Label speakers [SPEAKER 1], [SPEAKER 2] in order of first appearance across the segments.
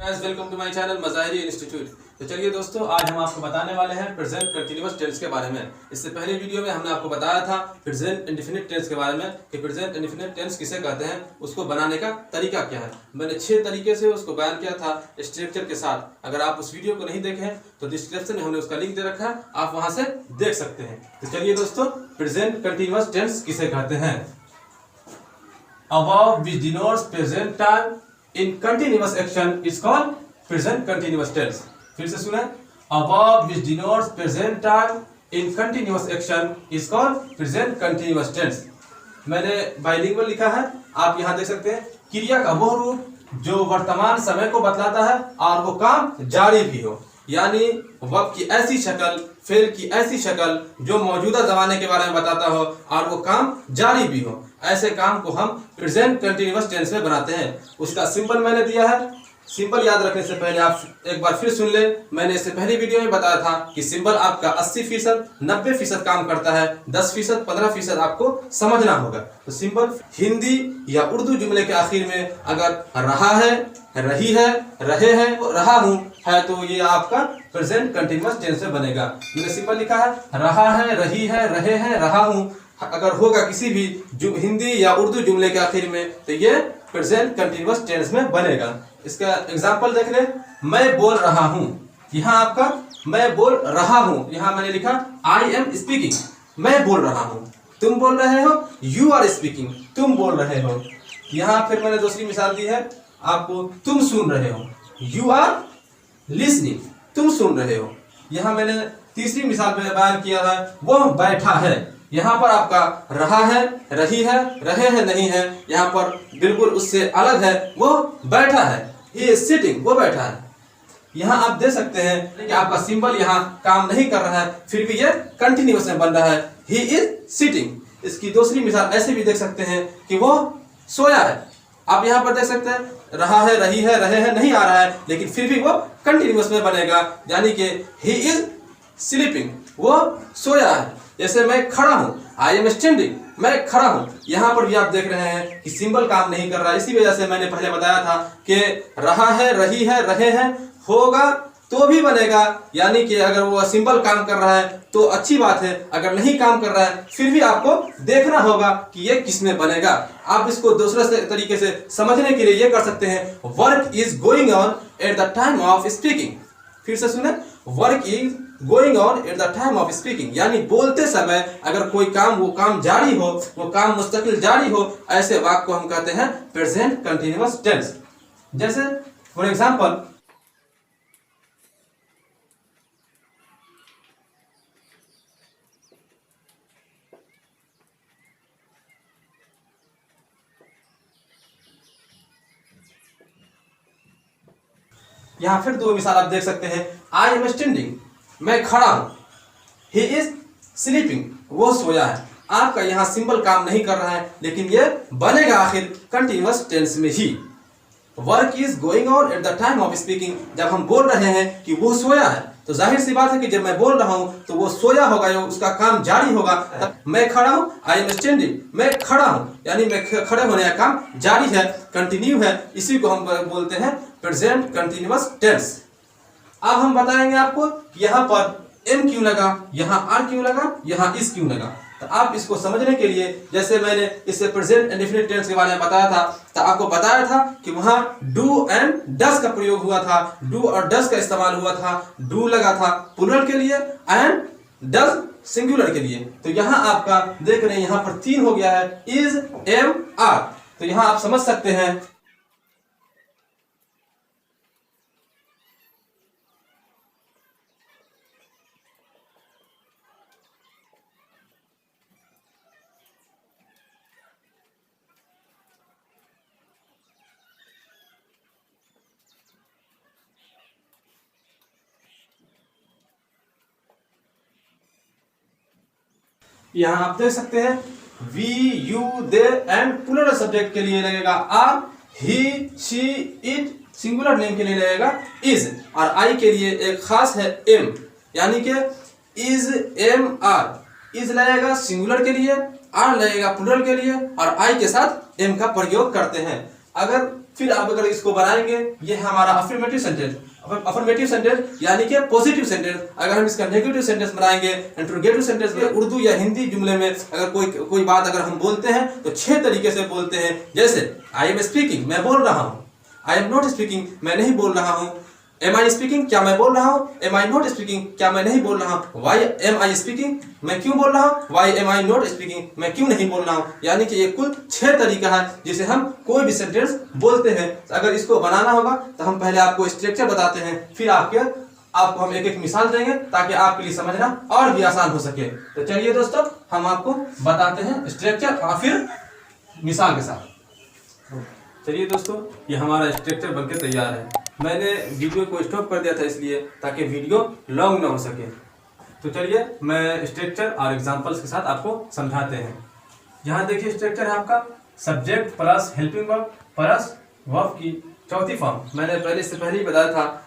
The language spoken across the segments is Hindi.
[SPEAKER 1] Welcome to my channel Mazahiri institute. तो चलिए दोस्तों, आज हम आपको बताने वाले हैं प्रेजेंट कंटिन्यूअस टेंस के बारे में। इससे पहले वीडियो में हमने आपको बताया था प्रेजेंट इंडेफिनिट टेंस के बारे में कि प्रेजेंट इंडेफिनिट टेंस किसे कहते हैं, उसको बनाने का तरीका क्या है। मैंने 6 तरीके से उसको बयान किया था स्ट्रक्चर के साथ। अगर आप उस वीडियो को नहीं देखे हैं तो डिस्क्रिप्शन में हमने उसका लिंक दे रखा है, आप वहाँ से देख सकते हैं। तो चलिए दोस्तों, प्रेजेंट कंटिन्यूअस टेंस किसे कहते हैं। Above which denotes present time in continuous action is called present continuous tense। फिर से सुने, above which denotes present time in continuous action is called present continuous tense। मैंने बाइलिंगुअल लिखा है, आप यहाँ देख सकते हैं। क्रिया का वो रूप जो वर्तमान समय को बतलाता है और वो काम जारी भी हो, यानी वर्ब की ऐसी शक्ल, फेल की ऐसी शक्ल जो मौजूदा जमाने के बारे में बताता हो और वो काम जारी भी हो, ऐसे काम को हम प्रेजेंट कंटिन्यूअस टेंस में बनाते हैं। उसका सिंपल मैंने दिया है। सिंपल याद रखने से पहले आप एक बार फिर सुन ले। मैंने इससे पहले वीडियो में बताया था कि सिंपल आपका 80%, 90% काम करता है, 10%, 15% आपको समझना होगा। तो सिंपल हिंदी या उर्दू जुमले के आखिर में अगर रहा है, रही है, रहे हैं, रहा हूँ है, तो ये आपका प्रेजेंट कंटिन्यूअस टेंस में बनेगा। मैंने सिंपल लिखा है, रहा है, रही है, रहे हैं, रहा हूँ। अगर होगा किसी भी हिंदी या उर्दू जुमले के आखिर में तो ये प्रेजेंट कंटिन्यूअस टेंस में बनेगा। इसका एग्जांपल देख ले। मैं बोल रहा हूँ, यहाँ आपका मैं बोल रहा हूँ, यहाँ मैंने लिखा आई एम स्पीकिंग, मैं बोल रहा हूँ। तुम बोल रहे हो, यू आर स्पीकिंग, तुम बोल रहे हो। यहाँ फिर मैंने दूसरी मिसाल दी है आपको, तुम सुन रहे हो, यू आर लिसनिंग, तुम सुन रहे हो। यहाँ मैंने तीसरी मिसाल में बयान किया है, वो बैठा है। यहाँ पर आपका रहा है, रही है, रहे हैं नहीं है, यहाँ पर बिल्कुल उससे अलग है, वो बैठा है। ही इज सिटिंग, वो बैठा है। यहाँ आप देख सकते हैं कि आपका सिंबल यहाँ काम नहीं कर रहा है, फिर भी ये कंटिन्यूअस में बन रहा है, ही इज सिटिंग। इसकी दूसरी मिसाल ऐसे भी देख सकते हैं कि वो सोया है। आप यहाँ पर देख सकते हैं, रहा है, रही है, रहे हैं नहीं आ रहा है, लेकिन फिर भी वो कंटिन्यूअस में बनेगा, यानी कि ही इज स्लीपिंग, वो सोया है। जैसे मैं खड़ा हूँ, आई एम स्टैंडिंग, मैं खड़ा हूँ। यहाँ पर भी आप देख रहे हैं कि सिंबल काम नहीं कर रहा है। इसी वजह से मैंने पहले बताया था कि रहा है, रही है, रहे हैं होगा तो भी बनेगा, यानी कि अगर वो सिंबल काम कर रहा है तो अच्छी बात है, अगर नहीं काम कर रहा है फिर भी आपको देखना होगा कि ये किस में बनेगा। आप इसको दूसरे तरीके से समझने के लिए ये कर सकते हैं, work is going on at the time of speaking. फिर से सुने, work is going on at the time of speaking, यानी बोलते समय अगर कोई काम, वो काम जारी हो, वो काम मुस्तकिल जारी हो, ऐसे वाक्य को हम कहते हैं प्रेजेंट कंटिन्यूअस टेंस। जैसे फॉर एग्जांपल, यहाँ फिर दो मिसाल आप देख सकते हैं। आई एम स्टैंडिंग, मैं खड़ा हूं। ही इज स्लीपिंग, वो सोया है। आपका यहाँ सिंबल काम नहीं कर रहा है, लेकिन ये बनेगा आखिर कंटिन्यूअस टेंस में ही। Work is going on at the time of speaking, जब हम बोल रहे हैं कि वो सोया है तो जाहिर सी बात है कि जब मैं बोल रहा हूं तो वो सोया होगा, उसका काम जारी होगा। मैं खड़ा हूं, आई एम स्टैंडिंग, मैं खड़ा हूं, यानी मैं खड़े होने का काम जारी है, कंटिन्यू है। इसी को हम बोलते हैं प्रेजेंट कंटिन्यूअस टेंस। अब हम बताएंगे आपको कि यहाँ पर एम क्यों लगा, यहाँ आर क्यों लगा, यहाँ इस क्यों लगा। तो आप इसको समझने के लिए, जैसे मैंने इससे प्रेजेंट इंडेफिनिट टेंस के बारे में बताया था, तो आपको बताया था कि वहां डू एंड डस का प्रयोग हुआ था, डू और डस का इस्तेमाल हुआ था। डू लगा था प्लूरल के लिए एंड डस सिंगुलर के लिए। तो यहाँ आपका देख रहे हैं, यहाँ पर 3 हो गया है, इज, एम, आर। तो यहाँ आप समझ सकते हैं यहाँ आप देख सकते हैं we, you, they and plural subject के लिए लगेगा are, he, she, it singular name के लिए लगेगा इज, और आई के लिए एक खास है एम, यानी कि इज, एम, आर। इज लगेगा सिंगुलर के लिए, आर लगेगा प्लूरल के लिए, और आई के साथ एम का प्रयोग करते हैं। अगर फिर आप अगर इसको बनाएंगे, ये है हमारा अफर्मेटिव सेंटेंस। अफर्मेटिव सेंटेंस यानी कि पॉजिटिव सेंटेंस। अगर हम इसका नेगेटिव सेंटेंस बनाएंगे, इंटरोगेटिव सेंटेंस में उर्दू या हिंदी जुमले में अगर कोई बात अगर हम बोलते हैं तो 6 तरीके से बोलते हैं। जैसे आई एम स्पीकिंग, मैं बोल रहा हूँ। आई एम नॉट स्पीकिंग, मैं नहीं बोल रहा हूँ। एम आई स्पीकिंग, क्या मैं बोल रहा हूँ। एम आई नॉट स्पीकिंग, क्या मैं नहीं बोल रहा हूँ। वाई एम आई स्पीकिंग, मैं क्यों बोल रहा हूँ। Why am I not speaking, मैं क्यों नहीं बोल रहा हूँ। यानी कि ये कुल 6 तरीका है जिसे हम कोई भी सेंटेंस बोलते हैं। अगर इसको बनाना होगा तो हम पहले आपको स्ट्रक्चर बताते हैं, फिर आपको हम एक एक मिसाल देंगे ताकि आपके लिए समझना और भी आसान हो सके। तो चलिए दोस्तों, हम आपको बताते हैं स्ट्रक्चर और फिर मिसाल के साथ। चलिए दोस्तों, ये हमारा स्ट्रक्चर बनके तैयार है। मैंने वीडियो को स्टॉप कर दिया था इसलिए ताकि वीडियो लॉन्ग ना हो सके। तो चलिए मैं स्ट्रक्चर और एग्जांपल्स के साथ आपको समझाते हैं। यहाँ देखिए स्ट्रक्चर है आपका subject plus helping verb plus verb की चौथी फॉर्म। मैंने इससे पहले ही बताया था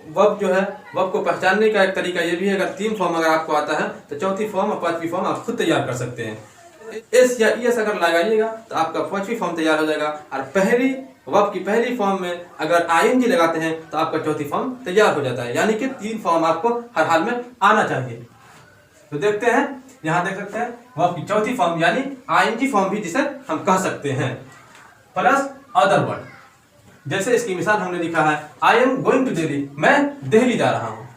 [SPEAKER 1] वर्ब जो है, वर्ब को पहचानने का एक तरीका ये भी है, अगर 3 फॉर्म अगर आपको आता है तो चौथी फॉर्म और 5वीं फॉर्म आप खुद तैयार कर सकते हैं। एस या ईएस अगर लगाइएगा तो आपका 5वीं फॉर्म तैयार हो जाएगा, और पहली वर्ब की पहली फॉर्म में अगर आईएनजी लगाते हैं तो आपका चौथी फॉर्म तैयार हो जाता है। यानी कि 3 फॉर्म आपको हर हाल में आना चाहिए। तो देखते हैं, यहाँ देख सकते हैं वर्ब की चौथी फॉर्म यानी आईएनजी फॉर्म भी जिसे हम कह सकते हैं, प्लस अदर वर्ड। जैसे इसकी मिसाल हमने लिखा है I am going to Delhi, मैं दिल्ली जा रहा हूँ।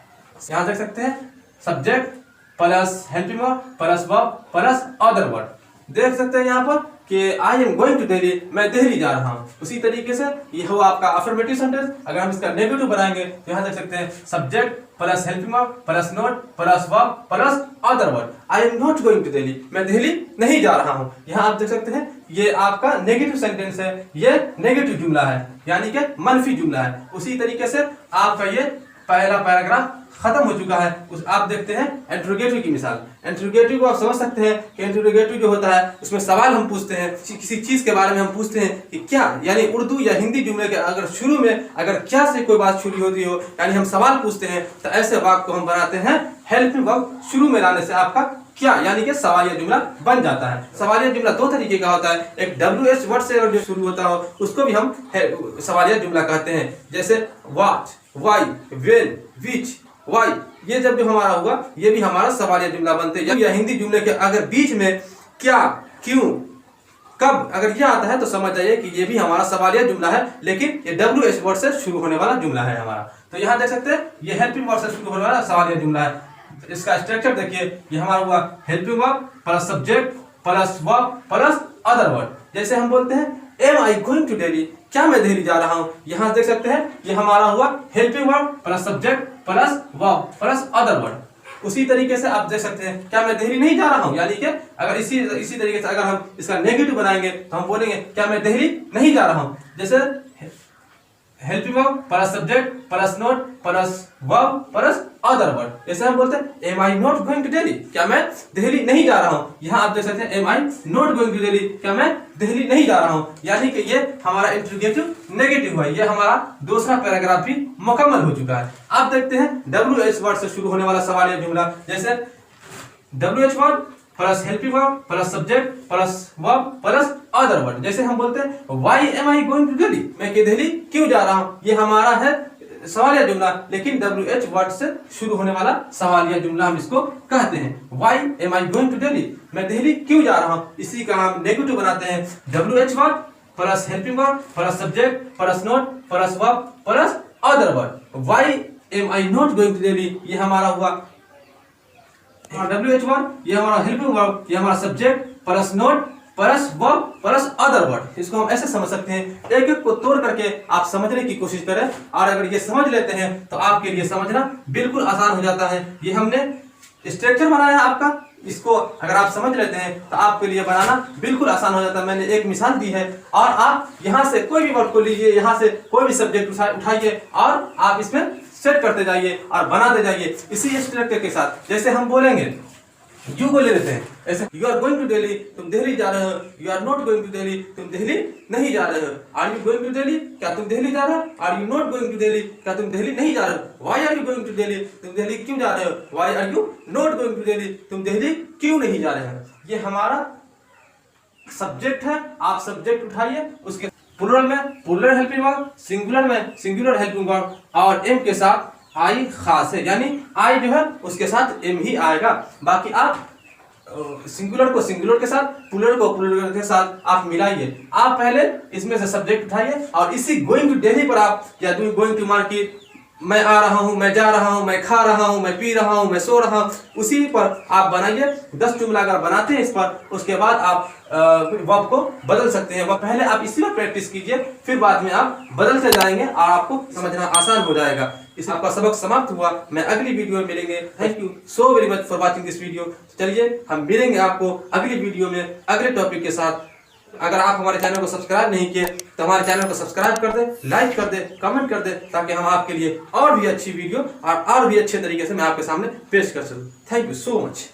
[SPEAKER 1] यहाँ देख सकते हैं subject plus helping verb plus verb plus other word. देख सकते हैं यहाँ पर कि I am going to Delhi, मैं दिल्ली जा रहा हूँ। उसी तरीके से ये हो आपका अफर्मेटिव सेंटेंस। अगर हम इसका नेगेटिव बनाएंगे तो यहाँ देख सकते हैं subject plus helping verb plus not plus verb plus other word. I am not going to Delhi, मैं दिल्ली नहीं जा रहा हूँ। यहाँ आप देख सकते हैं ये आपका नेगेटिव सेंटेंस है, ये नेगेटिव जुमला है यानी कि मंफी जुमला है। उसी तरीके से आपका ये पहला पैराग्राफ खत्म हो चुका है। आप देखते हैं इंटरोगेटिव की मिसाल। इंटरोगेटिव को आप समझ सकते हैं कि इंटरोगेटिव जो होता है उसमें सवाल हम पूछते हैं, किसी चीज के बारे में हम पूछते हैं कि क्या, यानी उर्दू या हिंदी जुमले के अगर शुरू में अगर क्या से कोई बात शुरू होती हो यानी हम सवाल पूछते हैं, तो ऐसे वाक्य को हम बनाते हैं हेल्पिंग वर्ब शुरू में लाने से आपका क्या यानी कि सवालिया जुमला बन जाता है। सवालिया जुमला 2 तरीके का होता है, एक WH वर्ड से अगर जो शुरू होता हो उसको भी हम सवालिया जुमला कहते हैं। जैसे what, why, when, which, why, ये जब जो हमारा होगा ये भी हमारा सवालिया जुमला बनते हैं। या हिंदी जुमले के अगर बीच में क्या, क्यों, कब अगर ये आता है तो समझ जाइए कि ये भी हमारा सवालिया जुमला है, लेकिन ये WH वर्ड से शुरू होने वाला जुमला है हमारा। तो यहाँ देख सकते हैं ये हेल्पिंग वर्ड से शुरू होने वाला सवालिया जुमला है। इसका स्ट्रक्चर देखिए, ये हमारा हुआ helping verb plus subject plus verb plus other word. जैसे हम बोलते हैं am I going to Delhi, क्या मैं दिल्ली जा रहा हूँ। यहाँ देख सकते हैं ये हमारा हुआ helping verb plus subject plus verb plus other word. उसी तरीके से आप देख सकते हैं क्या मैं दिल्ली नहीं जा रहा हूँ, यानी कि अगर इसी तरीके से अगर हम इसका नेगेटिव बनाएंगे तो हम बोलेंगे क्या मैं दिल्ली नहीं जा रहा हूँ। जैसे helping verb plus subject plus not plus verb plus other word. जैसे हम बोलते हैं am I not going to Delhi, क्या मैं दिल्ली नहीं जा रहा हूँ। यहाँ आप देख सकते हैं am I not going to Delhi, क्या मैं दिल्ली नहीं जा रहा हूँ। यानी कि ये हमारा इंटरोगेटिव नेगेटिव है। ये हमारा दूसरा पैराग्राफ भी मुकम्मल हो चुका है। आप देखते हैं WH वर्ड से शुरू होने वाला सवालिया जुमला। जैसे WH word plus helping verb plus subject plus verb plus other word. जैसे हम बोलते हैं why am I going to Delhi, मैं दिल्ली क्यों जा रहा हूँ। ये हमारा है सवालिया जुमला, लेकिन WH वर्ड से शुरू होने वाला सवालिया जुमला हम इसको कहते हैं। Why am I going to Delhi, मैं दिल्ली क्यों जा रहा हूँ। इसी का हम नेगेटिव बनाते हैं WH word plus helping verb plus subject plus not plus verb plus other word. Why am I not going to Delhi, ये हमारा हुआ WH वर्ड, ये हमारा हेल्पिंग वर्ब, ये हमारा subject plus not plus verb plus other word. इसको हम ऐसे समझ सकते हैं, एक एक को तोड़ करके आप समझने की कोशिश करें, और अगर ये समझ लेते हैं तो आपके लिए समझना बिल्कुल आसान हो जाता है। ये हमने स्ट्रक्चर बनाया है आपका, इसको अगर आप समझ लेते हैं तो आपके लिए बनाना बिल्कुल आसान हो जाता है। मैंने एक मिसाल दी है, और आप यहाँ से कोई भी वर्ड को लीजिए, यहाँ से कोई भी सब्जेक्ट उठाइए और आप इसमें सेट करते जाइए और बनाते जाइए इसी स्ट्रक्चर के साथ। जैसे हम बोलेंगे यू को ले लेते हैं, ऐसे you are going to Delhi, तुम दिल्ली जा रहे हो। You are not going to Delhi, तुम दिल्ली नहीं जा रहे हो। Are you going to Delhi, क्या तुम दिल्ली जा रहे हो। Are you not going to Delhi, क्या तुम दिल्ली नहीं जा रहे हो। Why are you going to Delhi, तुम दिल्ली क्यों जा रहे हो। Why are you not going to Delhi, तुम दिल्ली क्यों नहीं जा रहे हो। ये हमारा सब्जेक्ट है, आप सब्जेक्ट उठाइए, उसके प्लूरल में प्लूरल हेल्पिंग वर्ब, सिंगुलर में सिंगुलर हेल्पिंग वर्ब, और एम के साथ आई खास है, यानी आई जो है उसके साथ एम ही आएगा। बाकी आप सिंगुलर को सिंगुलर के साथ, प्लूरल को प्लूरल के साथ आप मिलाइए। आप पहले इसमें से सब्जेक्ट उठाइए और इसी गोइंग टू दिल्ली पर आप, या गोइंग टू मार्केट, मैं आ रहा हूँ, मैं जा रहा हूँ, मैं खा रहा हूँ, मैं पी रहा हूँ, मैं सो रहा हूँ, उसी पर आप बनाइए। 10 जुमला अगर बनाते हैं इस पर, उसके बाद आप वर्ब को बदल सकते हैं। वह पहले आप इसी पर प्रैक्टिस कीजिए, फिर बाद में आप बदलते जाएंगे और आपको समझना आसान हो जाएगा। इस आपका सबक समाप्त हुआ। मैं अगली वीडियो में मिलेंगे। Thank you so very much for watching this video. चलिए हम मिलेंगे आपको अगली वीडियो में अगले टॉपिक के साथ। अगर आप हमारे चैनल को सब्सक्राइब नहीं किए तो हमारे चैनल को सब्सक्राइब कर दें, लाइक कर दें, कमेंट कर दें, ताकि हम आपके लिए और भी अच्छी वीडियो और भी अच्छे तरीके से मैं आपके सामने पेश कर सकूं। Thank you so much.